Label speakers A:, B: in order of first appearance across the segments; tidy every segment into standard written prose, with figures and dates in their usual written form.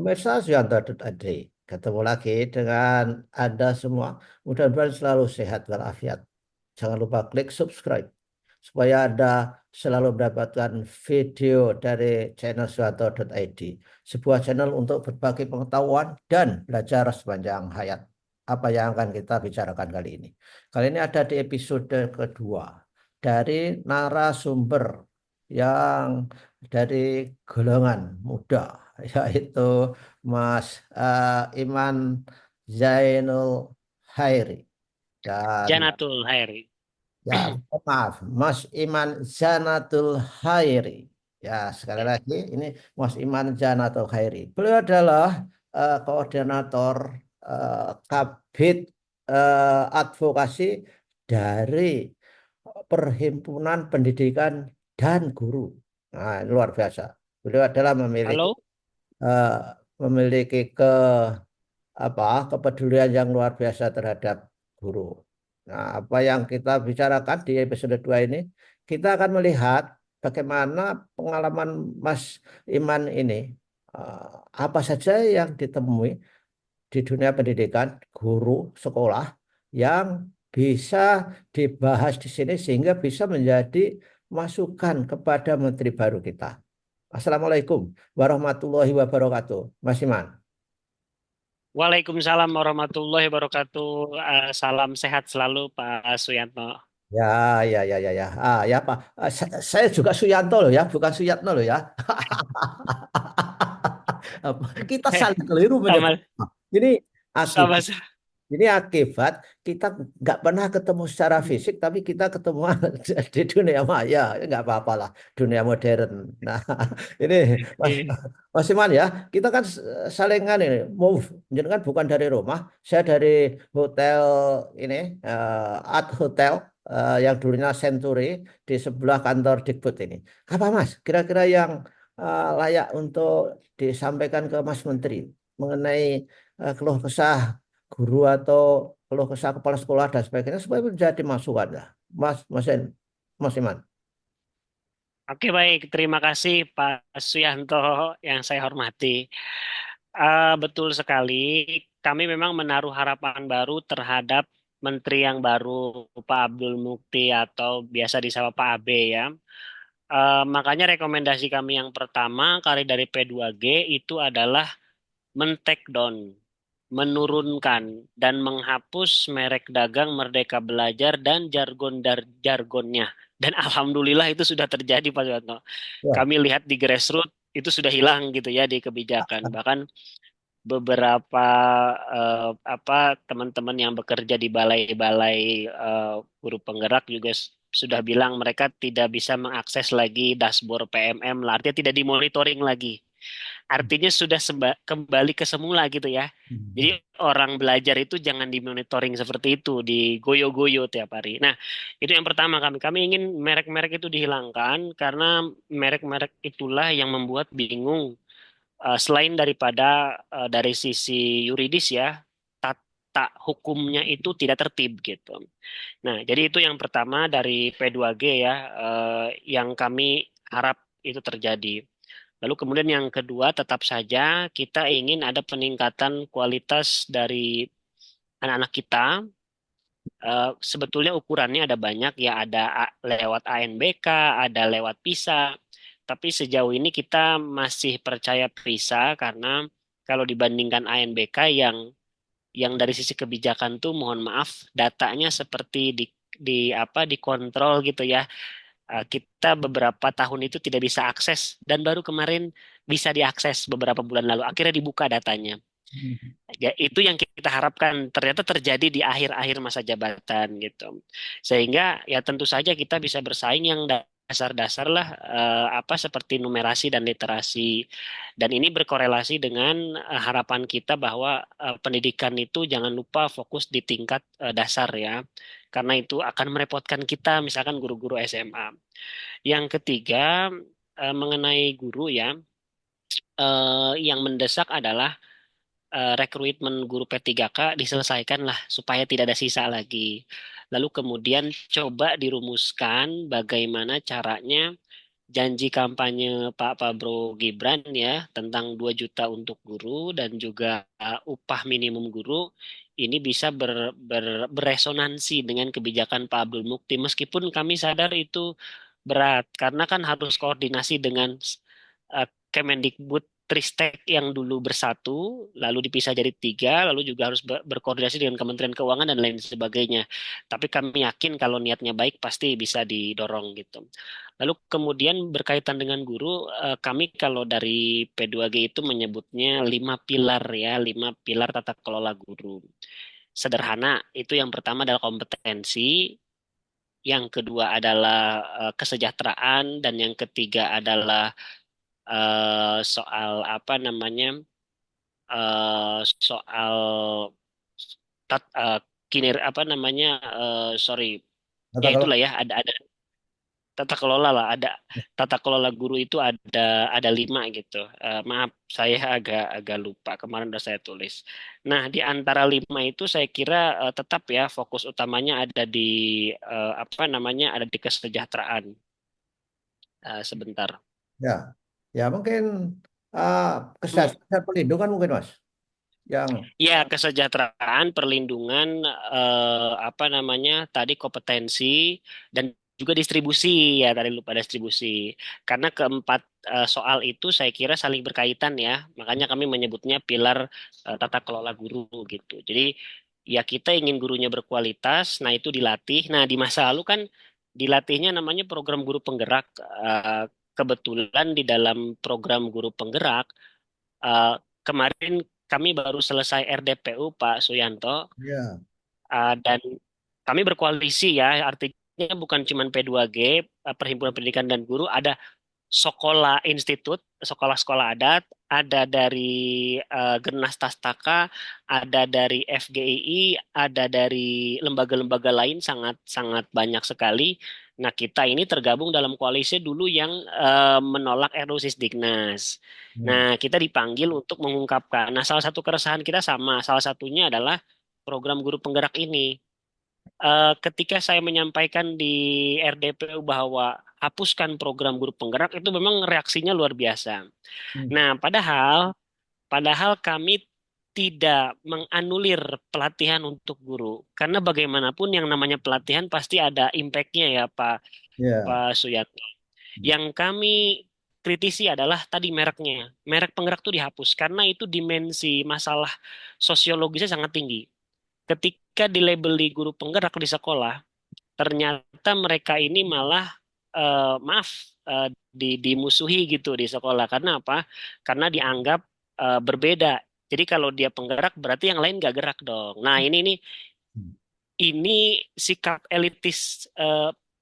A: Pemirsa Suyanto.id, ketemu lagi dengan Anda semua. Mudah-mudahan selalu sehat walafiat. Jangan lupa klik subscribe supaya Anda selalu mendapatkan video dari channel Suyanto.id, sebuah channel untuk berbagi pengetahuan dan belajar sepanjang hayat. Apa yang akan kita bicarakan kali ini? Kali ini ada di episode kedua dari narasumber yang dari golongan muda, yaitu Mas Iman Zainul Hairi. Dan
B: Janatul Hairi.
A: ya, maaf, Mas Iman Zanatul Hairi. Ya, sekali lagi ini Mas Iman Zanatul Hairi. Beliau adalah koordinator Kabid Advokasi dari Perhimpunan Pendidikan dan Guru. Nah, luar biasa. Beliau adalah
B: Halo,
A: eh, memiliki kepedulian yang luar biasa terhadap guru. Nah, apa yang kita bicarakan di episode 2 ini, kita akan melihat bagaimana pengalaman Mas Iman ini, eh, apa saja yang ditemui di dunia pendidikan, guru, sekolah, yang bisa dibahas di sini sehingga bisa menjadi masukan kepada Menteri baru kita. Assalamualaikum warahmatullahi wabarakatuh, Mas Iman.
B: Waalaikumsalam warahmatullahi wabarakatuh. Salam sehat selalu, Pak Suyanto.
A: Ya, ya, ya, ya, ya. Ya Pak. Saya juga Suyanto loh ya, bukan Suyatno loh ya. Kita saling keliru menyebut.
B: Sama,
A: Ini
B: sama,
A: akibat, ini akibat kita nggak pernah ketemu secara fisik, tapi kita ketemu di dunia maya. Ya, nggak apa-apa lah, dunia modern. Nah, ini Mas,
B: eh,
A: Mas Iman ya, kita kan salingan ini, move. Jadi kan bukan dari rumah, saya dari hotel ini, Art Hotel, yang dulunya Century di sebelah kantor Dikbud ini. Apa Mas? Kira-kira yang layak untuk disampaikan ke Mas Menteri mengenai keluh kesah guru atau keluh kesah kepala sekolah dan sebagainya supaya menjadi masukan ya. Mas Iman.
B: Oke, baik. Terima kasih, Pak Suyanto yang saya hormati. Betul sekali. Kami memang menaruh harapan baru terhadap Menteri yang baru, Pak Abdul Mukti atau biasa disapa Pak AB ya. Makanya rekomendasi kami yang pertama kali dari P2G itu adalah men-take down, menurunkan dan menghapus merek dagang Merdeka Belajar dan jargonnya. Dan alhamdulillah itu sudah terjadi Pak Suwanto.
A: Ya.
B: Kami lihat di grassroots itu sudah hilang gitu ya di kebijakan. Bahkan beberapa teman-teman yang bekerja di balai-balai guru penggerak juga sudah bilang mereka tidak bisa mengakses lagi dashboard PMM lah, artinya tidak dimonitoring lagi. Artinya sudah kembali ke semula gitu ya. Jadi
A: Hmm.
B: orang belajar itu jangan dimonitoring seperti itu, digoyo-goyo tiap hari. Nah, itu yang pertama kami. Kami ingin merek-merek itu dihilangkan karena merek-merek itulah yang membuat bingung. Selain daripada dari sisi yuridis ya, tata hukumnya itu tidak tertib gitu. Nah, jadi itu yang pertama dari P2G ya, yang kami harap itu terjadi. Lalu kemudian yang kedua, tetap saja kita ingin ada peningkatan kualitas dari anak-anak kita. Sebetulnya ukurannya ada banyak ya, ada lewat ANBK, ada lewat PISA. Tapi sejauh ini kita masih percaya PISA karena kalau dibandingkan ANBK yang dari sisi kebijakan tuh mohon maaf datanya seperti dikontrol gitu ya. Kita beberapa tahun itu tidak bisa akses dan baru kemarin bisa diakses beberapa bulan lalu. Akhirnya dibuka datanya. Ya, itu yang kita harapkan ternyata terjadi di akhir-akhir masa jabatan gitu. Sehingga ya tentu saja kita bisa bersaing yang dasar-dasar lah seperti numerasi dan literasi. Dan ini berkorelasi dengan harapan kita bahwa pendidikan itu jangan lupa fokus di tingkat dasar ya. Karena itu akan merepotkan kita misalkan guru-guru SMA. Yang ketiga mengenai guru ya, yang mendesak adalah rekrutmen guru P3K diselesaikan lah supaya tidak ada sisa lagi. Lalu kemudian coba dirumuskan bagaimana caranya janji kampanye Pak Prabowo Gibran ya tentang 2 juta untuk guru dan juga upah minimum guru ini bisa beresonansi dengan kebijakan Pak Abdul Mukti meskipun kami sadar itu berat karena kan harus koordinasi dengan Kemendikbud Tristek yang dulu bersatu, lalu dipisah jadi 3, lalu juga harus berkoordinasi dengan Kementerian Keuangan dan lain sebagainya. Tapi kami yakin kalau niatnya baik pasti bisa didorong gitu. Lalu kemudian berkaitan dengan guru, kami kalau dari P2G itu menyebutnya 5 pilar ya, 5 pilar tata kelola guru. Sederhana, itu yang pertama adalah kompetensi, yang kedua adalah kesejahteraan, dan yang ketiga adalah soal apa namanya soal tat, kiner apa namanya sorry
A: Kata
B: ya
A: kalau
B: itulah ya ada tata kelola lah ada tata kelola guru itu ada 5 gitu. Maaf saya agak lupa kemarin udah saya tulis. Nah di antara 5 itu saya kira tetap ya fokus utamanya ada di apa namanya ada di kesejahteraan. Sebentar.
A: ya, ya mungkin uh,
B: Hmm.
A: kesehatan dan perlindungan mungkin Mas, yang
B: Ya, kesejahteraan, perlindungan, apa namanya tadi kompetensi dan juga distribusi ya tadi lupa distribusi. Karena keempat soal itu saya kira saling berkaitan ya. Makanya kami menyebutnya pilar tata kelola guru gitu. Jadi ya kita ingin gurunya berkualitas, nah itu dilatih. Nah di masa lalu kan dilatihnya namanya program guru penggerak. Kebetulan di dalam program guru penggerak eh, kemarin kami baru selesai RDPU Pak Suyanto
A: ya,
B: dan kami berkoalisi ya artinya bukan cuma P2G Perhimpunan Pendidikan dan Guru ada Sekolah Institut, sekolah-sekolah adat, ada dari Gernas Tastaka, ada dari FGII, ada dari lembaga-lembaga lain sangat sangat banyak sekali. Nah, kita ini tergabung dalam koalisi dulu yang menolak RUU Sisdiknas.
A: hmm,
B: Nah, kita dipanggil untuk mengungkapkan. Nah, salah satu keresahan kita sama, salah satunya adalah program guru penggerak ini. Ketika saya menyampaikan di RDPU bahwa hapuskan program guru penggerak itu memang reaksinya luar biasa.
A: hmm,
B: Nah, padahal kami tidak menganulir pelatihan untuk guru karena bagaimanapun yang namanya pelatihan pasti ada impact-nya ya Pak
A: ya,
B: Pak Suyatno. Yang kami kritisi adalah tadi mereknya. Merek penggerak itu dihapus karena itu dimensi masalah sosiologisnya sangat tinggi. Ketika dilabeli guru penggerak di sekolah, ternyata mereka ini malah maaf dimusuhi gitu di sekolah. Karena apa? Karena dianggap berbeda. Jadi kalau dia penggerak berarti yang lain gak gerak dong. Nah
A: hmm,
B: ini sikap elitis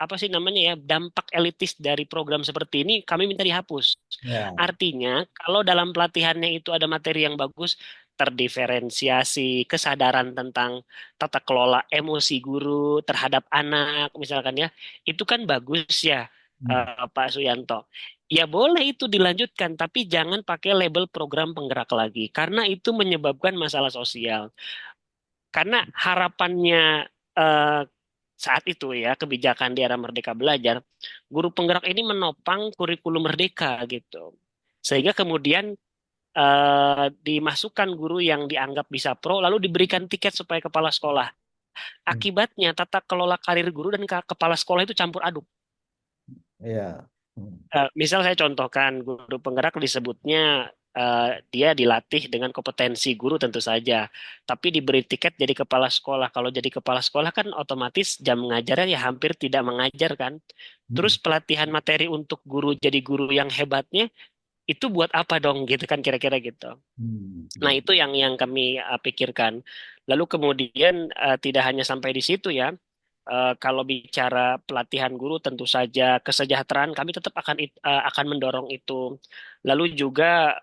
B: apa sih namanya ya dampak elitis dari program seperti ini kami minta dihapus.
A: ya,
B: Artinya kalau dalam pelatihannya itu ada materi yang bagus, terdiferensiasi, kesadaran tentang tata kelola emosi guru terhadap anak misalkan ya, itu kan bagus ya
A: hmm,
B: Pak Suyanto. Ya boleh itu dilanjutkan, tapi jangan pakai label program penggerak lagi, karena itu menyebabkan masalah sosial. Karena harapannya eh, saat itu ya kebijakan di era Merdeka Belajar, guru penggerak ini menopang kurikulum Merdeka gitu. Sehingga kemudian dimasukkan guru yang dianggap bisa pro, lalu diberikan tiket supaya kepala sekolah.
A: hmm,
B: Akibatnya tata kelola karir guru dan kepala sekolah itu campur aduk.
A: ya, hmm,
B: Misal saya contohkan guru penggerak disebutnya dia dilatih dengan kompetensi guru tentu saja, tapi diberi tiket jadi kepala sekolah. Kalau jadi kepala sekolah kan otomatis jam mengajarnya ya hampir tidak mengajar kan.
A: hmm,
B: Terus pelatihan materi untuk guru jadi guru yang hebatnya itu buat apa dong gitu kan kira-kira gitu.
A: hmm,
B: Nah
A: ya,
B: itu yang kami pikirkan. Lalu kemudian tidak hanya sampai di situ ya. Kalau bicara pelatihan guru, tentu saja kesejahteraan kami tetap akan mendorong itu. Lalu juga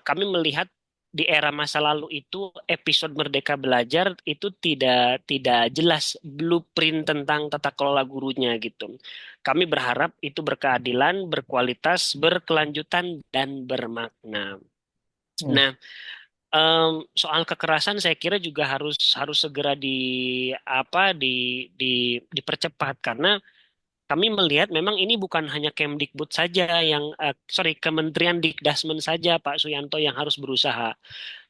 B: kami melihat di era masa lalu itu episode Merdeka Belajar itu tidak jelas blueprint tentang tata kelola gurunya gitu. Kami berharap itu berkeadilan, berkualitas, berkelanjutan dan bermakna.
A: hmm,
B: Nah, soal kekerasan saya kira juga harus harus segera di apa dipercepat karena kami melihat memang ini bukan hanya Kemdikbud saja yang, Kementerian Dikdasmen saja Pak Suyanto yang harus berusaha.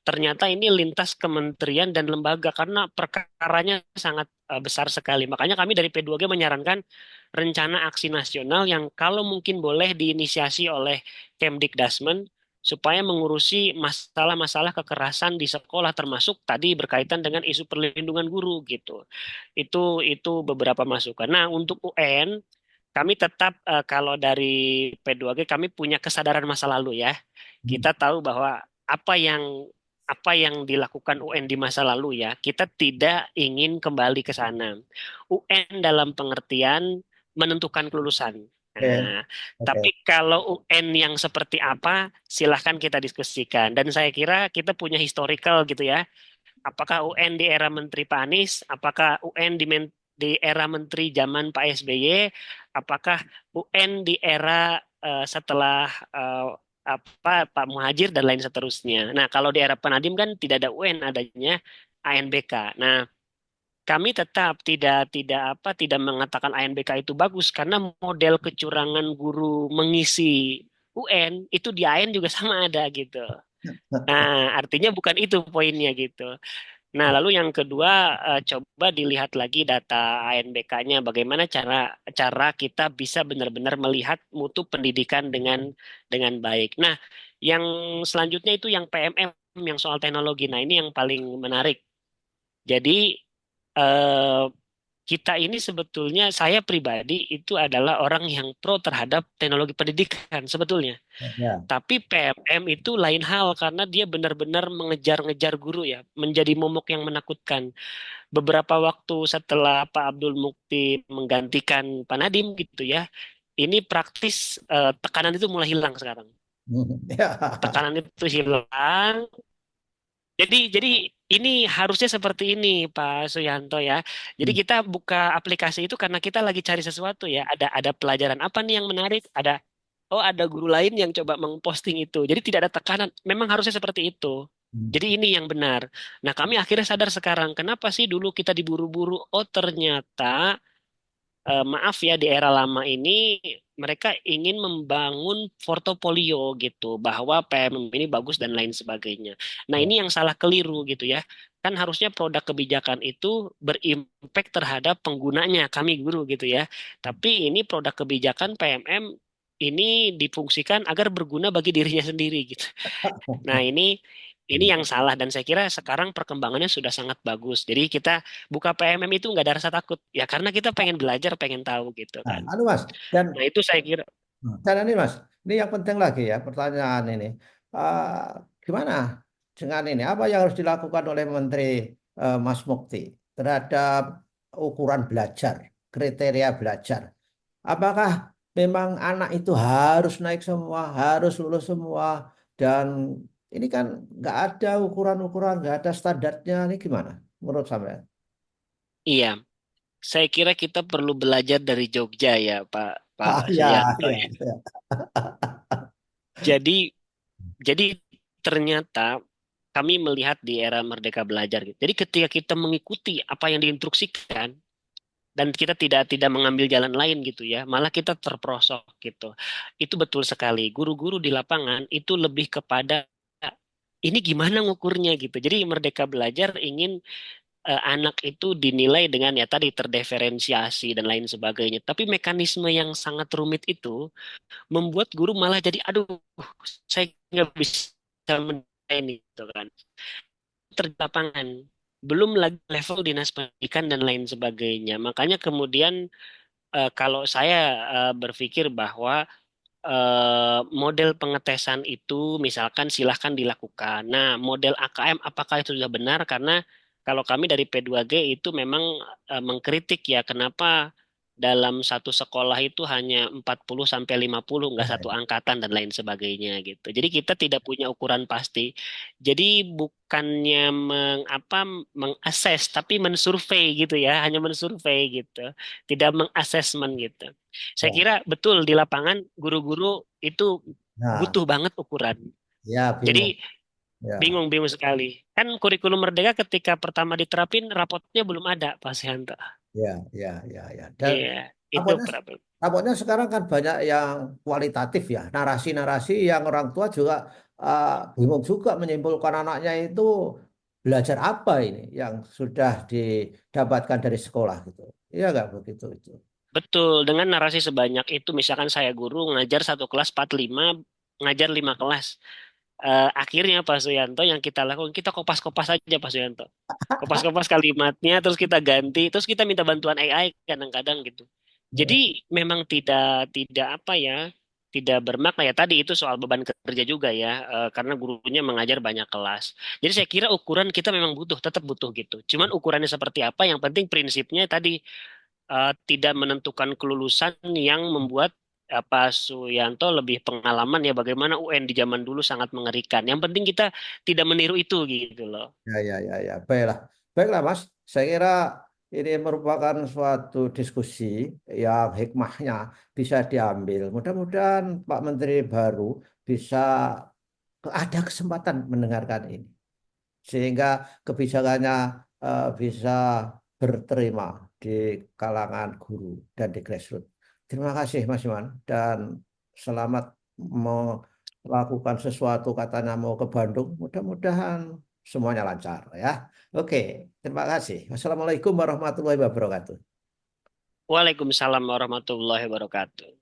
B: Ternyata ini lintas kementerian dan lembaga karena perkaranya sangat besar sekali. Makanya kami dari P2G menyarankan rencana aksi nasional yang kalau mungkin boleh diinisiasi oleh Kemdikdasmen supaya mengurusi masalah-masalah kekerasan di sekolah termasuk tadi berkaitan dengan isu perlindungan guru gitu. Itu beberapa masukan. Nah, untuk UN kami tetap kalau dari P2G kami punya kesadaran masa lalu ya.
A: Hmm.
B: Kita tahu bahwa apa yang dilakukan UN di masa lalu ya, kita tidak ingin kembali ke sana. UN dalam pengertian menentukan kelulusan.
A: Oke,
B: Nah,
A: oke.
B: tapi kalau UN yang seperti apa, silahkan kita diskusikan. Dan saya kira kita punya historical gitu ya. Apakah UN di era Menteri Pak Anies? Apakah UN di era Menteri zaman Pak SBY? Apakah UN di era setelah Pak Muhajir dan lain seterusnya? Nah, kalau di era Pak Nadiem kan tidak ada UN, adanya ANBK. Nah, kami tetap tidak mengatakan ANBK itu bagus karena model kecurangan guru mengisi UN itu di AN juga sama ada gitu. Nah, artinya bukan itu poinnya gitu. Nah, lalu yang kedua, coba dilihat lagi data ANBK-nya, bagaimana cara cara kita bisa benar-benar melihat mutu pendidikan dengan baik. Nah, yang selanjutnya itu yang PMM, yang soal teknologi. Nah, ini yang paling menarik. Jadi, eh, kita ini sebetulnya, saya pribadi itu adalah orang yang pro terhadap teknologi pendidikan sebetulnya.
A: Ya.
B: Tapi PMM itu lain hal karena dia benar-benar mengejar-ngejar guru ya, menjadi momok yang menakutkan. Beberapa waktu setelah Pak Abdul Mukti menggantikan Pak Nadiem gitu ya, ini praktis tekanan itu mulai hilang sekarang.
A: Ya.
B: Tekanan itu hilang. Jadi ini harusnya seperti ini Pak Suyanto ya. Jadi kita buka aplikasi itu karena kita lagi cari sesuatu ya. Ada pelajaran apa nih yang menarik? Ada guru lain yang coba mengposting itu. Jadi tidak ada tekanan. Memang harusnya seperti itu. Jadi ini yang benar. Nah, kami akhirnya sadar sekarang, kenapa sih dulu kita diburu-buru? Oh, ternyata maaf ya di era lama ini mereka ingin membangun portofolio gitu bahwa PMM ini bagus dan lain sebagainya. Nah,
A: Ya.
B: ini yang salah keliru gitu ya. Kan harusnya produk kebijakan itu berimpact terhadap penggunanya, kami guru gitu ya. Tapi ini produk kebijakan PMM ini difungsikan agar berguna bagi dirinya sendiri gitu. Nah, ini yang salah dan saya kira sekarang perkembangannya sudah sangat bagus. Jadi kita buka PMM itu nggak ada rasa takut ya karena kita pengen belajar, pengen tahu gitu
A: Nah,
B: kan.
A: anu Mas, dan
B: Nah, itu saya kira
A: ini Mas, ini yang penting lagi ya pertanyaan ini. Eh, Gimana dengan ini? Apa yang harus dilakukan oleh Menteri Mas Mukti terhadap ukuran belajar, kriteria belajar? Apakah memang anak itu harus naik semua, harus lulus semua, dan ini kan nggak ada ukuran-ukuran, nggak ada standarnya. Ini gimana menurut sampean?
B: iya. Saya kira kita perlu belajar dari Jogja ya, Pak Pak
A: Ah, ya,
B: Suyanto
A: ya,
B: ya.
A: ya.
B: Jadi jadi ternyata kami melihat di era Merdeka Belajar gitu. Jadi ketika kita mengikuti apa yang diinstruksikan dan kita tidak mengambil jalan lain gitu ya, malah kita terperosok gitu. Itu betul sekali. Guru-guru di lapangan itu lebih kepada ini gimana ngukurnya gitu. Jadi Merdeka Belajar ingin anak itu dinilai dengan ya tadi terdiferensiasi dan lain sebagainya. Tapi mekanisme yang sangat rumit itu membuat guru malah jadi aduh saya nggak bisa menilai ini gitu kan. Terlapangan. Belum lagi level dinas pendidikan dan lain sebagainya. Makanya kemudian kalau saya berpikir bahwa model pengetesan itu misalkan silahkan dilakukan. Nah, model AKM apakah itu sudah benar? Karena kalau kami dari P2G itu memang mengkritik ya kenapa dalam satu sekolah itu hanya 40 sampai 50 nggak satu angkatan dan lain sebagainya gitu. Jadi kita tidak punya ukuran pasti. Jadi bukannya mengakses tapi mensurvei gitu ya, hanya mensurvei gitu. Tidak mengasesmen gitu. Saya
A: Ya,
B: kira betul di lapangan guru-guru itu
A: nah,
B: butuh banget ukuran.
A: ya bingung.
B: Jadi
A: Ya,
B: bingung-bingung sekali. Kan kurikulum Merdeka ketika pertama diterapin rapotnya belum ada, Pak Sehanto.
A: ya, ya, ya, ya. Dan
B: Iya, itu
A: rapotnya
B: problem.
A: Tampaknya sekarang kan banyak yang kualitatif ya, narasi-narasi yang orang tua juga bingung juga menyimpulkan anaknya itu belajar apa ini yang sudah didapatkan dari sekolah gitu. Iya nggak begitu itu?
B: Betul, dengan narasi sebanyak itu, misalkan saya guru ngajar satu kelas 45, ngajar 5 kelas. Akhirnya Pak Suyanto yang kita lakukan, kita kopas-kopas aja Pak Suyanto. Kopas-kopas kalimatnya, terus kita ganti, terus kita minta bantuan AI kadang-kadang gitu. Jadi memang tidak tidak apa ya, tidak bermakna ya. Tadi itu soal beban kerja juga ya, karena gurunya mengajar banyak kelas. Jadi saya kira ukuran kita memang butuh, tetap butuh gitu. Cuman ukurannya seperti apa, yang penting prinsipnya tadi tidak menentukan kelulusan yang membuat Pak Suyanto lebih pengalaman ya bagaimana UN di zaman dulu sangat mengerikan. Yang penting kita tidak meniru itu gitu loh.
A: Ya, ya, ya, ya. Baiklah. Baiklah, Mas. Saya kira ini merupakan suatu diskusi yang hikmahnya bisa diambil. Mudah-mudahan Pak Menteri baru bisa ada kesempatan mendengarkan ini. Sehingga kebijakannya bisa berterima di kalangan guru dan di grassroots. Terima kasih, Mas Iman. Dan selamat melakukan sesuatu katanya mau ke Bandung. Mudah-mudahan semuanya lancar ya. Oke, terima kasih. Wassalamualaikum warahmatullahi wabarakatuh.
B: Waalaikumsalam warahmatullahi wabarakatuh.